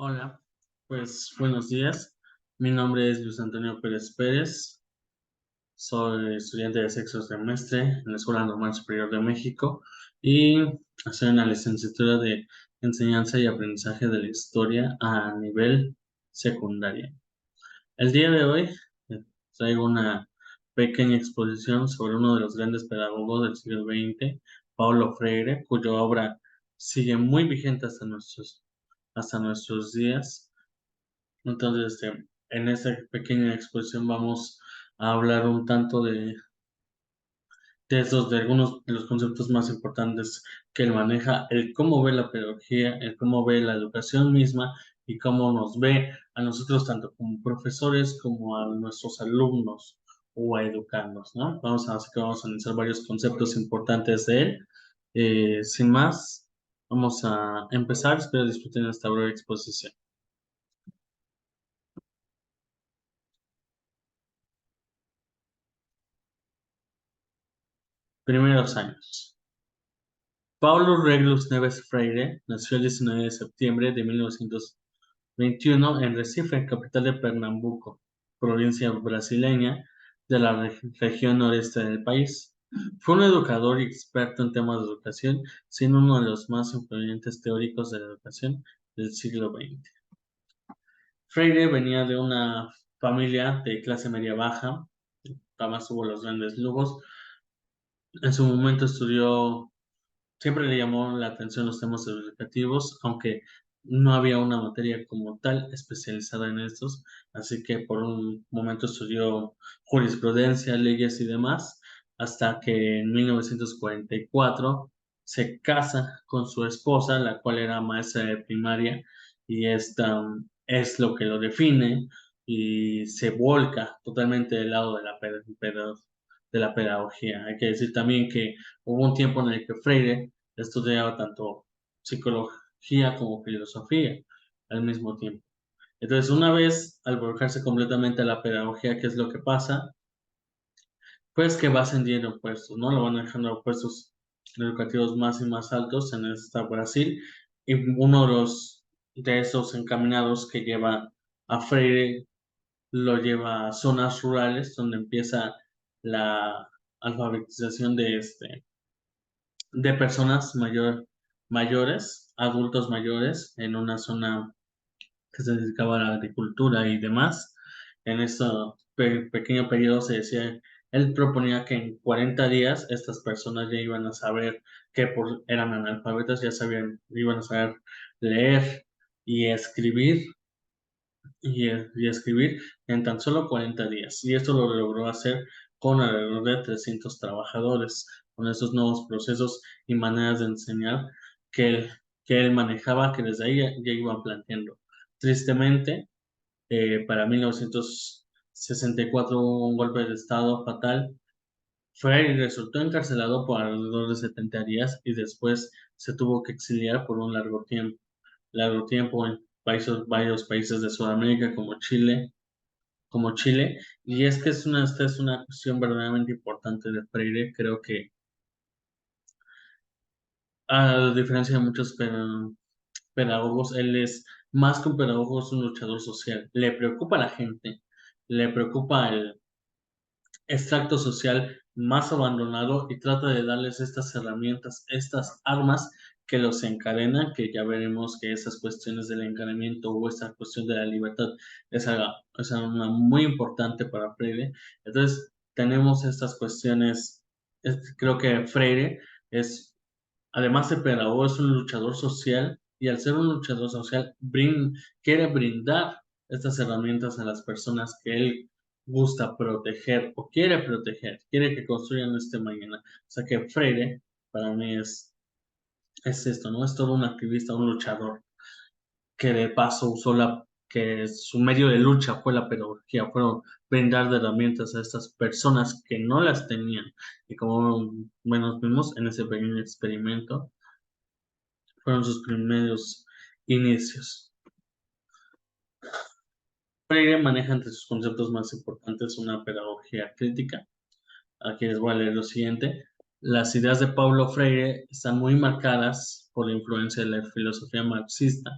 Hola, pues buenos días. Mi nombre es Luis Antonio Pérez Pérez. Soy estudiante de sexto semestre en la Escuela Normal Superior de México y estoy en la licenciatura de Enseñanza y Aprendizaje de la Historia a nivel secundaria. El día de hoy eh, traigo una pequeña exposición sobre uno de los grandes pedagogos del siglo XX, Paulo Freire, cuya obra sigue muy vigente hasta nuestros días. Entonces, en esta pequeña exposición vamos a hablar un tanto de algunos de los conceptos más importantes que él maneja, el cómo ve la pedagogía, el cómo ve la educación misma y cómo nos ve a nosotros tanto como profesores como a nuestros alumnos o a educandos, ¿no? Así que vamos a analizar varios conceptos importantes de él. Sin más, vamos a empezar. Espero disfruten esta breve exposición. Primeros años. Paulo Reglus Neves Freire nació el 19 de septiembre de 1921 en Recife, capital de Pernambuco, provincia brasileña de la región noreste del país. Fue un educador y experto en temas de educación, siendo uno de los más influyentes teóricos de la educación del siglo XX. Freire venía de una familia de clase media baja, jamás tuvo los grandes lujos. En su momento estudió. Siempre le llamó la atención los temas educativos, aunque no había una materia como tal especializada en estos, así que por un momento estudió jurisprudencia, leyes y demás, hasta que en 1944 se casa con su esposa, la cual era maestra de primaria, y esta es lo que lo define y se volca totalmente del lado de la pedagogía. Hay que decir también que hubo un tiempo en el que Freire estudiaba tanto psicología como filosofía al mismo tiempo. Entonces, una vez al volcarse completamente a la pedagogía, ¿qué es lo que pasa? Pues que va ascendiendo en puestos, ¿no? Lo van dejando a puestos educativos más y más altos en esta Brasil. Y uno de esos encaminados que lleva a Freire lo lleva a zonas rurales donde empieza la alfabetización de personas mayores, adultos mayores, en una zona que se dedicaba a la agricultura y demás. En ese pequeño periodo se decía, él proponía que en 40 días estas personas ya iban a saber que eran analfabetas, ya sabían, iban a saber leer y escribir y escribir en tan solo 40 días. Y esto lo logró hacer con alrededor de 300 trabajadores, con esos nuevos procesos y maneras de enseñar que él, que él manejaba, que desde ahí ya iban planteando. Tristemente, para 1964 hubo un golpe de estado fatal. Frey resultó encarcelado por alrededor de 70 días y después se tuvo que exiliar por un largo tiempo en varios países de Sudamérica como Chile, y es que esta es una cuestión verdaderamente importante de Freire. Creo que a diferencia de muchos pedagogos, él es más que un pedagogo, es un luchador social. Le preocupa a la gente, le preocupa el extracto social más abandonado y trata de darles estas herramientas, estas armas que los encadenan, que ya veremos que esas cuestiones del encadenamiento o esta cuestión de la libertad es una muy importante para Freire. Entonces, tenemos estas cuestiones. Creo que Freire es, además de pedagogo, es un luchador social, y al ser un luchador social, quiere brindar estas herramientas a las personas que él gusta proteger o quiere proteger, quiere que construyan este mañana. O sea que Freire, para mí, es esto, ¿no? Es todo un activista, un luchador, que de paso que su medio de lucha fue la pedagogía, fueron brindar de herramientas a estas personas que no las tenían. Y como menos vimos en ese pequeño experimento, fueron sus primeros inicios. Freire maneja entre sus conceptos más importantes una pedagogía crítica. Aquí les voy a leer lo siguiente. Las ideas de Paulo Freire están muy marcadas por la influencia de la filosofía marxista,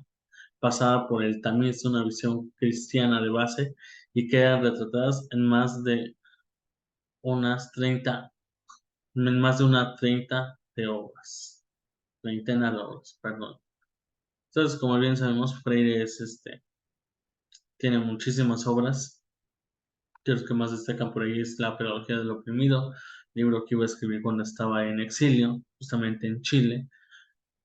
pasada por el tamiz de una visión cristiana de base y quedan retratadas en más de unas 30, en más de una 30 de obras, treintena de obras, perdón. Entonces, como bien sabemos, Freire tiene muchísimas obras, que los que más destacan por ahí es La pedagogía del oprimido, libro que iba a escribir cuando estaba en exilio, justamente en Chile.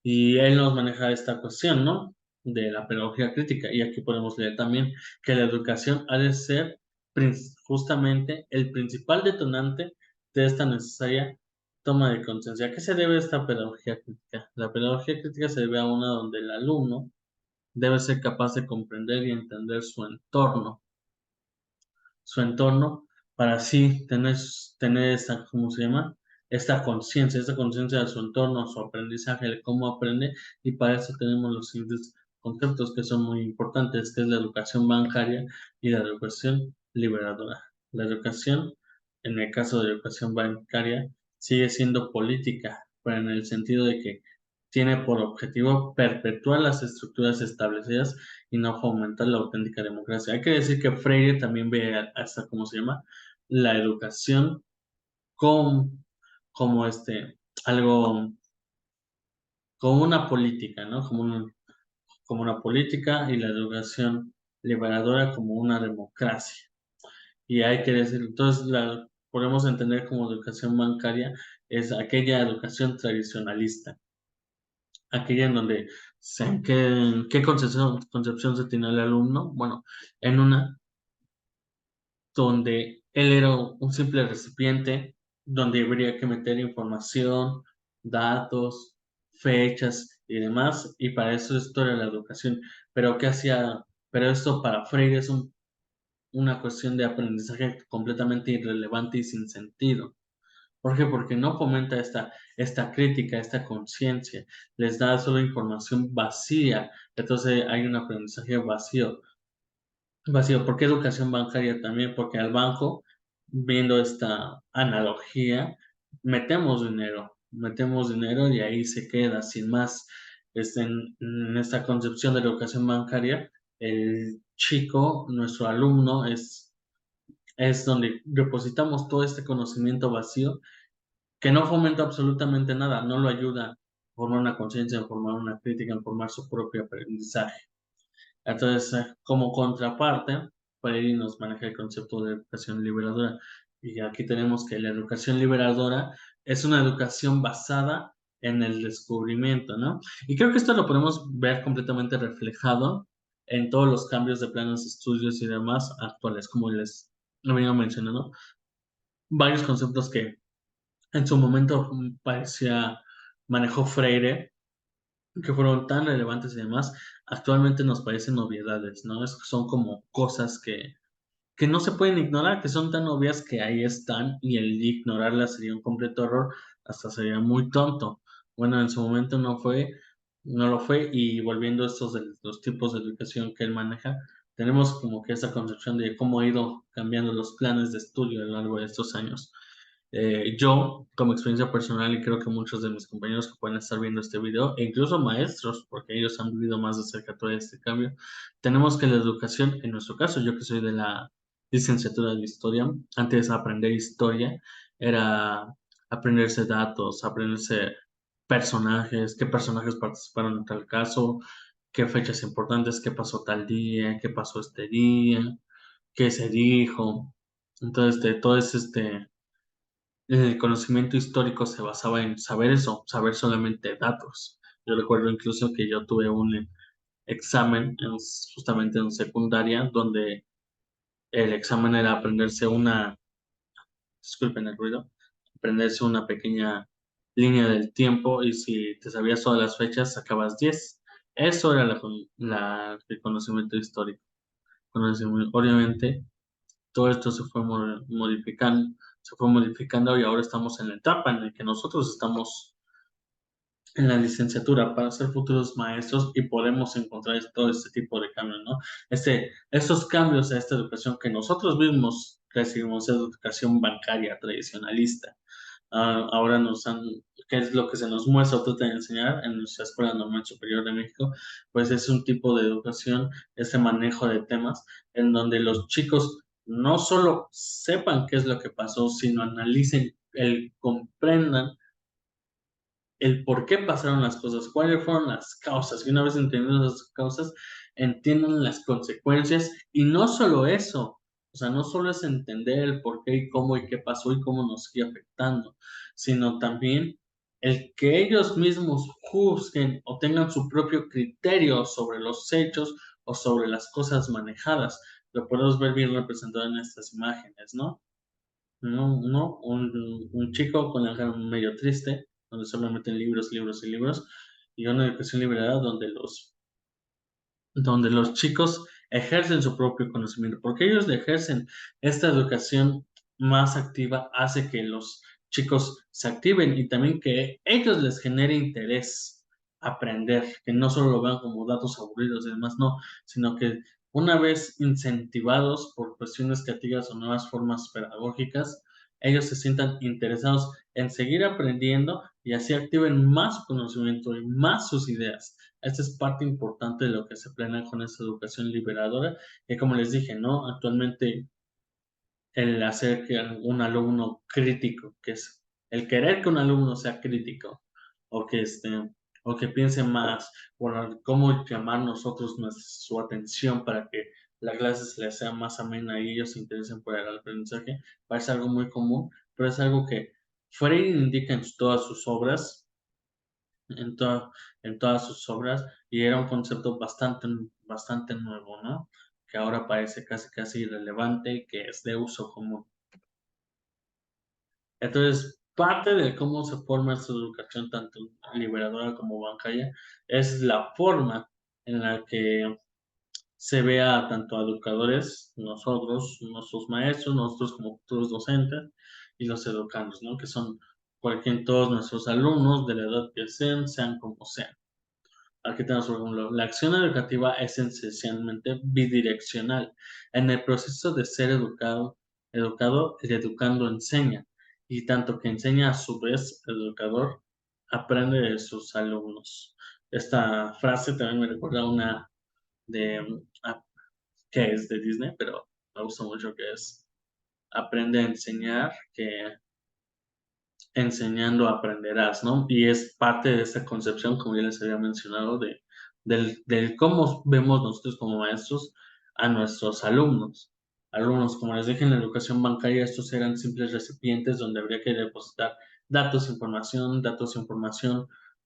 Y él nos maneja esta cuestión, ¿no? De la pedagogía crítica. Y aquí podemos leer también que la educación ha de ser justamente el principal detonante de esta necesaria toma de conciencia. ¿A qué se debe esta pedagogía crítica? La pedagogía crítica se debe a una donde el alumno debe ser capaz de comprender y entender su entorno para así tener esta, ¿cómo se llama? Esta conciencia de su entorno, su aprendizaje, de cómo aprende, y para eso tenemos los siguientes conceptos que son muy importantes, que es la educación bancaria y la educación liberadora. La educación, en el caso de educación bancaria, sigue siendo política, pero en el sentido de que tiene por objetivo perpetuar las estructuras establecidas y no fomentar la auténtica democracia. Hay que decir que Freire también ve hasta, ¿cómo se llama? La educación como, como algo, como una política, ¿no? Como una política y la educación liberadora como una democracia. Y hay que decir, entonces podemos entender como educación bancaria es aquella educación tradicionalista, aquella en donde, en qué concepción se tiene el alumno? Bueno, en una donde él era un simple recipiente, donde habría que meter información, datos, fechas y demás, y para eso esto era la educación. Pero ¿qué hacía? Pero esto para Freire es una cuestión de aprendizaje completamente irrelevante y sin sentido. ¿Por qué? Porque no fomenta esta crítica, esta conciencia, les da solo información vacía, entonces hay un aprendizaje vacío. Vacío. ¿Por qué educación bancaria también? Porque al banco, viendo esta analogía, metemos dinero y ahí se queda sin más. En esta concepción de la educación bancaria, el chico, nuestro alumno, es donde depositamos todo este conocimiento vacío que no fomenta absolutamente nada, no lo ayuda a formar una conciencia, a formar una crítica, a formar su propio aprendizaje. Entonces, como contraparte, Freire nos maneja el concepto de educación liberadora. Y aquí tenemos que la educación liberadora es una educación basada en el descubrimiento, ¿no? Y creo que esto lo podemos ver completamente reflejado en todos los cambios de planes de estudios y demás actuales, como les he venido mencionando, varios conceptos que en su momento parecía manejó Freire, que fueron tan relevantes y demás, actualmente nos parecen obviedades, ¿no? Son como cosas que no se pueden ignorar, que son tan obvias que ahí están y el ignorarlas sería un completo error, hasta sería muy tonto. Bueno, en su momento no lo fue, y volviendo a estos de los tipos de educación que él maneja, tenemos como que esa concepción de cómo ha ido cambiando los planes de estudio a lo largo de estos años. Yo, como experiencia personal, y creo que muchos de mis compañeros que pueden estar viendo este video, e incluso maestros, porque ellos han vivido más de cerca todo este cambio, tenemos que la educación, en nuestro caso, yo que soy de la licenciatura de historia, antes de aprender historia, era aprenderse datos, aprenderse personajes, qué personajes participaron en tal caso, qué fechas importantes, qué pasó tal día, qué pasó este día, qué se dijo. Entonces, de todo el conocimiento histórico se basaba en saber eso, saber solamente datos. Yo recuerdo incluso que yo tuve un examen justamente en secundaria donde el examen era disculpen el ruido, aprenderse una pequeña línea del tiempo, y si te sabías todas las fechas sacabas 10. Eso era el conocimiento histórico. Obviamente todo esto se fue modificando, y ahora estamos en la etapa en la que nosotros estamos en la licenciatura para ser futuros maestros y podemos encontrar todo este tipo de cambios, ¿no? Estos cambios a esta educación que nosotros mismos recibimos es educación bancaria tradicionalista. ahora qué es lo que se nos muestra o trata de enseñar en nuestra Escuela Normal Superior de México, pues es un tipo de educación, ese manejo de temas, en donde los chicos no solo sepan qué es lo que pasó, sino analicen, comprendan el por qué pasaron las cosas, cuáles fueron las causas, y una vez entendiendo esas causas, entiendan las consecuencias, y no solo eso, o sea, no solo es entender el por qué y cómo y qué pasó y cómo nos sigue afectando, sino también el que ellos mismos juzguen o tengan su propio criterio sobre los hechos o sobre las cosas manejadas. Lo podemos ver bien representado en estas imágenes, ¿no? Un chico con la cara medio triste, donde solo meten libros, libros y libros, y una educación liberada donde los chicos ejercen su propio conocimiento, porque ellos ejercen esta educación más activa, hace que los chicos se activen y también que ellos les genere interés aprender, que no solo lo vean como datos aburridos y demás, no, sino que una vez incentivados por cuestiones creativas o nuevas formas pedagógicas, ellos se sientan interesados en seguir aprendiendo y así activen más su conocimiento y más sus ideas. Esta es parte importante de lo que se planea con esta educación liberadora, que como les dije, ¿no? Actualmente el hacer que un alumno crítico, que es el querer que un alumno sea crítico, o que o que piense más, bueno, cómo llamar nosotros su atención para que la clase se les sea más amena y ellos se interesen por el aprendizaje, parece algo muy común, pero es algo que Freire indica en todas sus obras, en, to- en todas sus obras, y era un concepto bastante nuevo, ¿no? Que ahora parece casi irrelevante y que es de uso común. Entonces, parte de cómo se forma esta educación, tanto liberadora como bancaria, es la forma en la que se ve a tanto a educadores, nosotros, nuestros maestros, nosotros como futuros docentes, y los educandos, ¿no? Que son todos nuestros alumnos de la edad que sean como sean. Aquí tenemos, por ejemplo, la acción educativa es esencialmente bidireccional. En el proceso de ser el educando enseña, y tanto que enseña a su vez, el educador aprende de sus alumnos. Esta frase también me recuerda a una de, que es de Disney, pero me gusta mucho, que es aprende a enseñar, que enseñando aprenderás, ¿no? Y es parte de esta concepción, como ya les había mencionado, del cómo vemos nosotros como maestros a nuestros alumnos. Alumnos, como les dije, en la educación bancaria, estos eran simples recipientes donde habría que depositar datos, información,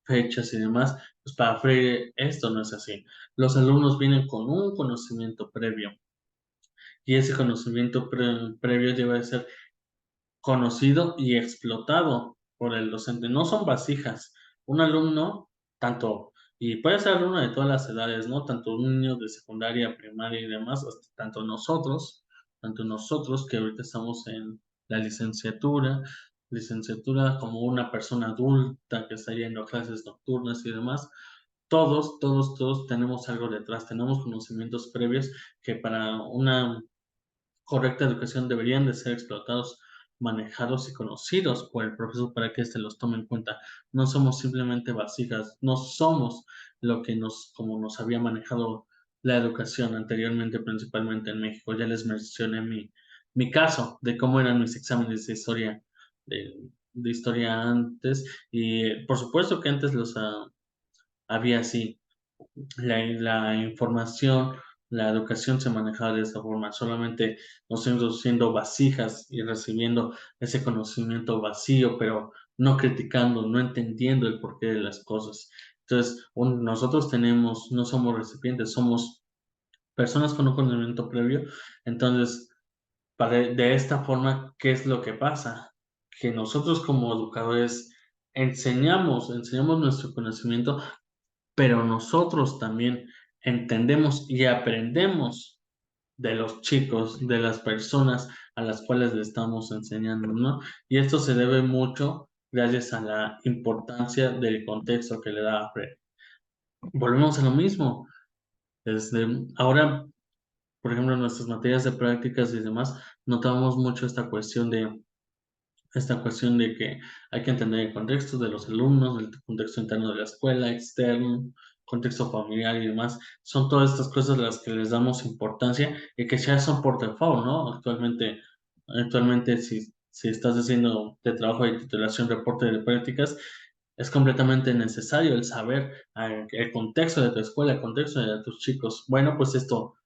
fechas y demás. Pues para Freire esto no es así. Los alumnos vienen con un conocimiento previo, y ese conocimiento previo debe ser conocido y explotado por el docente. No son vasijas. Un alumno, tanto, y puede ser alumno de todas las edades, ¿no? Tanto un niño de secundaria, primaria y demás, tanto nosotros que ahorita estamos en la licenciatura como una persona adulta que está yendo a clases nocturnas y demás. Todos tenemos algo detrás, tenemos conocimientos previos que para una correcta educación deberían de ser explotados, manejados y conocidos por el profesor para que éste los tome en cuenta. No somos simplemente vasijas, no somos lo que como nos había manejado la educación anteriormente, principalmente en México. Ya les mencioné mi caso de cómo eran mis exámenes de historia antes, y por supuesto que antes había así. La información, la educación se manejaba de esa forma, solamente nosotros siendo vasijas y recibiendo ese conocimiento vacío, pero no criticando, no entendiendo el porqué de las cosas. Entonces, nosotros no somos recipientes, somos personas con un conocimiento previo. Entonces, de esta forma, ¿qué es lo que pasa? Que nosotros como educadores enseñamos nuestro conocimiento, pero nosotros también entendemos y aprendemos de los chicos, de las personas a las cuales le estamos enseñando, ¿no? Y esto se debe mucho gracias a la importancia del contexto que le da a Fred. Volvemos a lo mismo. Ahora, por ejemplo, en nuestras materias de prácticas y demás, notamos mucho esta cuestión esta cuestión de que hay que entender el contexto de los alumnos, el contexto interno de la escuela, externo, contexto familiar y demás. Son todas estas cosas las que les damos importancia y que ya son por default, ¿no? Actualmente si estás haciendo de trabajo de titulación, reporte de prácticas, es completamente necesario el saber el contexto de tu escuela, el contexto de tus chicos. Bueno, pues esto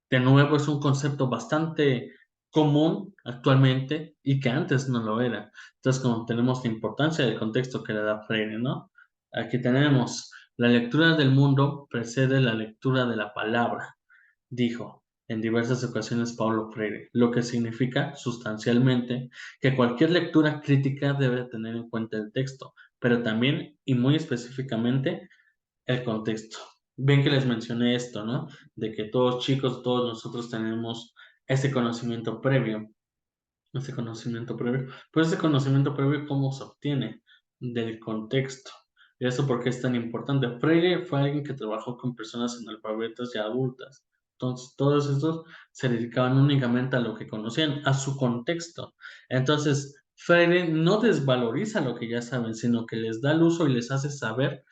de nuevo es un concepto bastante común actualmente y que antes no lo era. Entonces, como tenemos la importancia del contexto que le da Freire, ¿no? Aquí tenemos, la lectura del mundo precede la lectura de la palabra, dijo en diversas ocasiones Paulo Freire, lo que significa sustancialmente que cualquier lectura crítica debe tener en cuenta el texto, pero también y muy específicamente el contexto. Ven que les mencioné esto, ¿no? De que todos chicos, todos nosotros tenemos ese conocimiento previo, pero ese conocimiento previo, ¿cómo se obtiene? Del contexto. ¿Y eso por qué es tan importante? Freire fue alguien que trabajó con personas analfabetas y adultas. Entonces, todos estos se dedicaban únicamente a lo que conocían, a su contexto. Entonces, Freire no desvaloriza lo que ya saben, sino que les da el uso y les hace saber,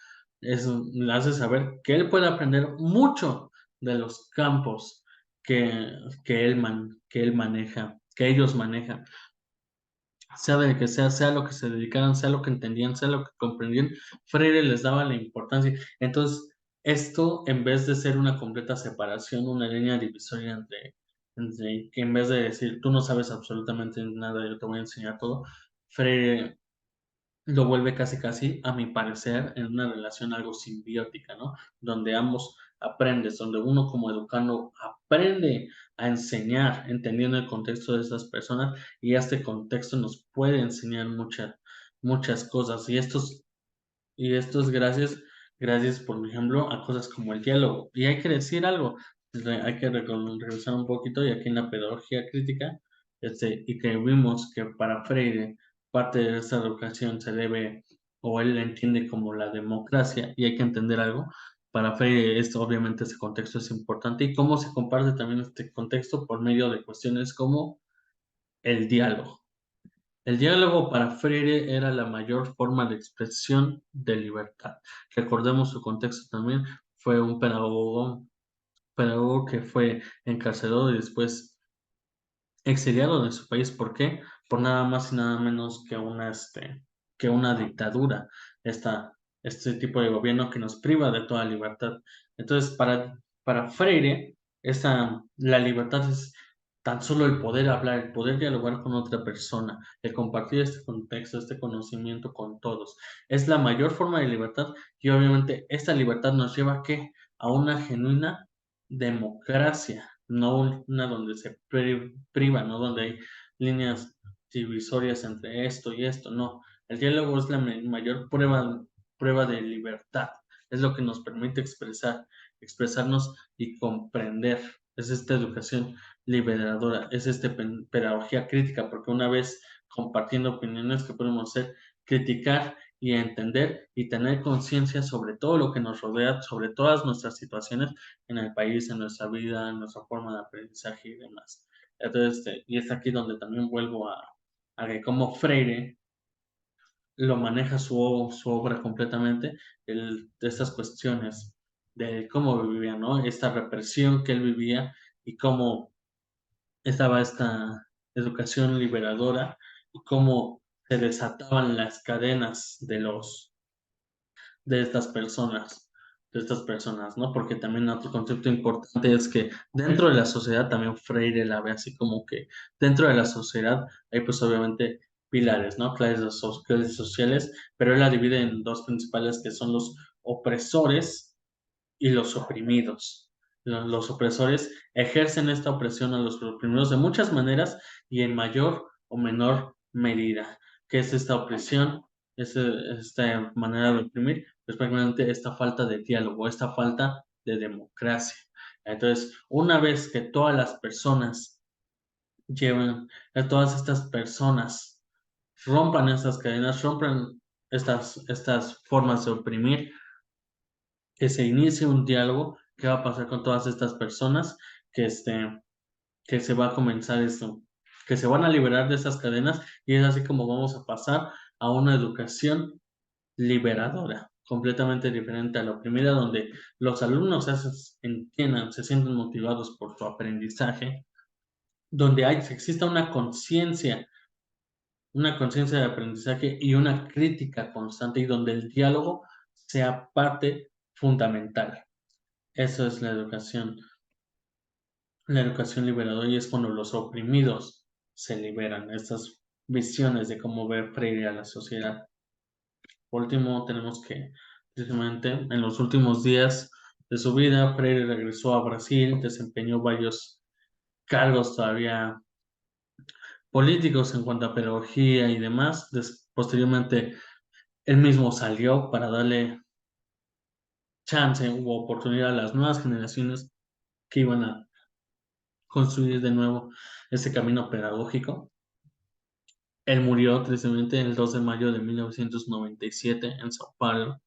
les hace saber que él puede aprender mucho de los campos que él maneja, que ellos manejan, sea de que sea, sea lo que se dedicaran, sea lo que entendían, sea lo que comprendían, Freire les daba la importancia. Entonces, esto en vez de ser una completa separación, una línea divisoria entre que en vez de decir tú no sabes absolutamente nada, yo te voy a enseñar todo, Freire lo vuelve casi casi, a mi parecer, en una relación algo simbiótica, ¿no? Donde ambos aprendes, donde uno como educando aprende a enseñar, entendiendo el contexto de esas personas, y este contexto nos puede enseñar muchas cosas. Y esto es gracias, por ejemplo, a cosas como el diálogo. Y hay que decir algo, hay que regresar un poquito, y aquí en la pedagogía crítica, y que vimos que para Freire parte de esta educación se debe, o él la entiende como la democracia, y hay que entender algo. Para Freire, esto obviamente ese contexto es importante, y cómo se comparte también este contexto por medio de cuestiones como el diálogo. El diálogo para Freire era la mayor forma de expresión de libertad. Recordemos su contexto también, fue un pedagogo que fue encarcelado y después exiliado de su país. ¿Por qué? Por nada más y nada menos que una dictadura, este tipo de gobierno que nos priva de toda libertad. Entonces, para Freire, la libertad es tan solo el poder hablar, el poder dialogar con otra persona, el compartir este contexto, este conocimiento con todos. Es la mayor forma de libertad, y obviamente esta libertad nos lleva a una genuina democracia, no una donde se priva, no donde hay líneas divisorias entre esto y esto, no. El diálogo es la mayor prueba de libertad, es lo que nos permite expresarnos y comprender. Es esta educación liberadora, es esta pedagogía crítica, porque una vez compartiendo opiniones que podemos hacer, criticar y entender y tener conciencia sobre todo lo que nos rodea, sobre todas nuestras situaciones en el país, en nuestra vida, en nuestra forma de aprendizaje y demás. Entonces, y es aquí donde también vuelvo a que como Freire lo maneja su obra completamente, de estas cuestiones de cómo vivía, ¿no? Esta represión que él vivía y cómo estaba esta educación liberadora y cómo se desataban las cadenas de estas personas, ¿no? Porque también otro concepto importante es que dentro de la sociedad también Freire la ve así como que dentro de la sociedad hay pues obviamente pilares, ¿no? Clases sociales, pero él la divide en dos principales que son los opresores y los oprimidos. Los opresores ejercen esta opresión a los oprimidos de muchas maneras y en mayor o menor medida. ¿Qué es esta opresión? Esta manera de oprimir, pues prácticamente esta falta de diálogo, esta falta de democracia. Entonces, una vez que todas las personas todas estas personas rompan estas cadenas, rompan estas formas de oprimir, que se inicie un diálogo, qué va a pasar con todas estas personas, que, que se va a comenzar esto. que se van a liberar de esas cadenas y es así como vamos a pasar a una educación liberadora, completamente diferente a la primera, donde los alumnos entiendan, se sienten motivados por su aprendizaje, donde exista una conciencia de aprendizaje y una crítica constante y donde el diálogo sea parte fundamental. Eso es la educación liberadora y es cuando los oprimidos se liberan, estas visiones de cómo ver Freire a la sociedad. Por último, tenemos que, precisamente, en los últimos días de su vida, Freire regresó a Brasil, desempeñó varios cargos todavía políticos en cuanto a pedagogía y demás. Posteriormente, él mismo salió para darle chance u oportunidad a las nuevas generaciones que iban a construir de nuevo ese camino pedagógico. Él murió tristemente el 2 de mayo de 1997 en Sao Paulo,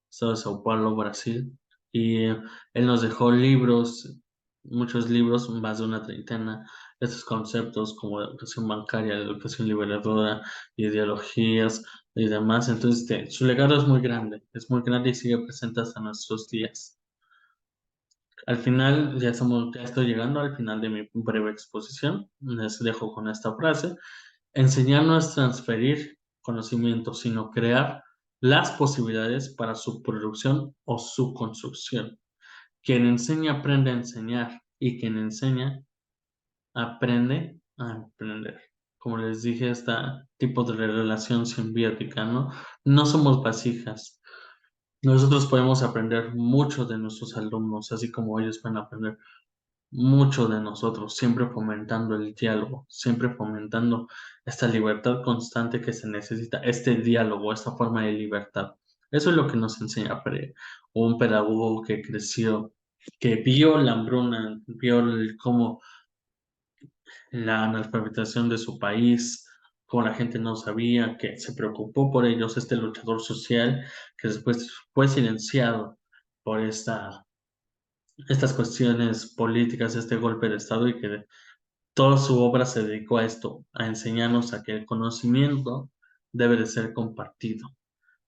estado de Sao Paulo, Brasil, y él nos dejó libros, muchos libros, más de una treintena, estos conceptos como la educación bancaria, la educación liberadora, ideologías y demás. Entonces, su legado es muy grande y sigue presente hasta nuestros días. Al final, ya estoy llegando al final de mi breve exposición. Les dejo con esta frase. Enseñar no es transferir conocimiento, sino crear las posibilidades para su producción o su construcción. Quien enseña aprende a enseñar y quien enseña aprende a aprender. Como les dije, este tipo de relación simbiótica, ¿no? No somos vasijas. Nosotros podemos aprender mucho de nuestros alumnos, así como ellos pueden aprender mucho de nosotros, siempre fomentando el diálogo, siempre fomentando esta libertad constante que se necesita, este diálogo, esta forma de libertad. Eso es lo que nos enseña un pedagogo que creció, que vio la hambruna, vio cómo la analfabetización de su país, cómo la gente no sabía, que se preocupó por ellos, este luchador social que después fue silenciado por estas cuestiones políticas, este golpe de Estado y que toda su obra se dedicó a esto, a enseñarnos a que el conocimiento debe de ser compartido,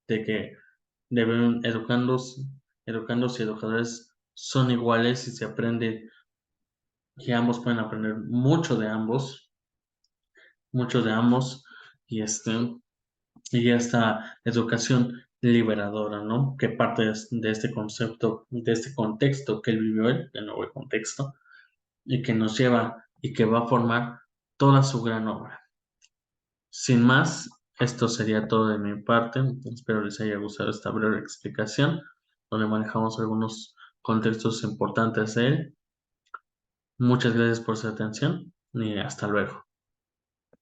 de que deben educandos y educadores son iguales y se aprende, que ambos pueden aprender mucho de ambos, y y esta educación liberadora, ¿no? Que parte de este concepto, de este contexto que él vivió él, el nuevo contexto, y que nos lleva y que va a formar toda su gran obra. Sin más, esto sería todo de mi parte. Espero les haya gustado esta breve explicación, donde manejamos algunos contextos importantes de él. Muchas gracias por su atención y hasta luego.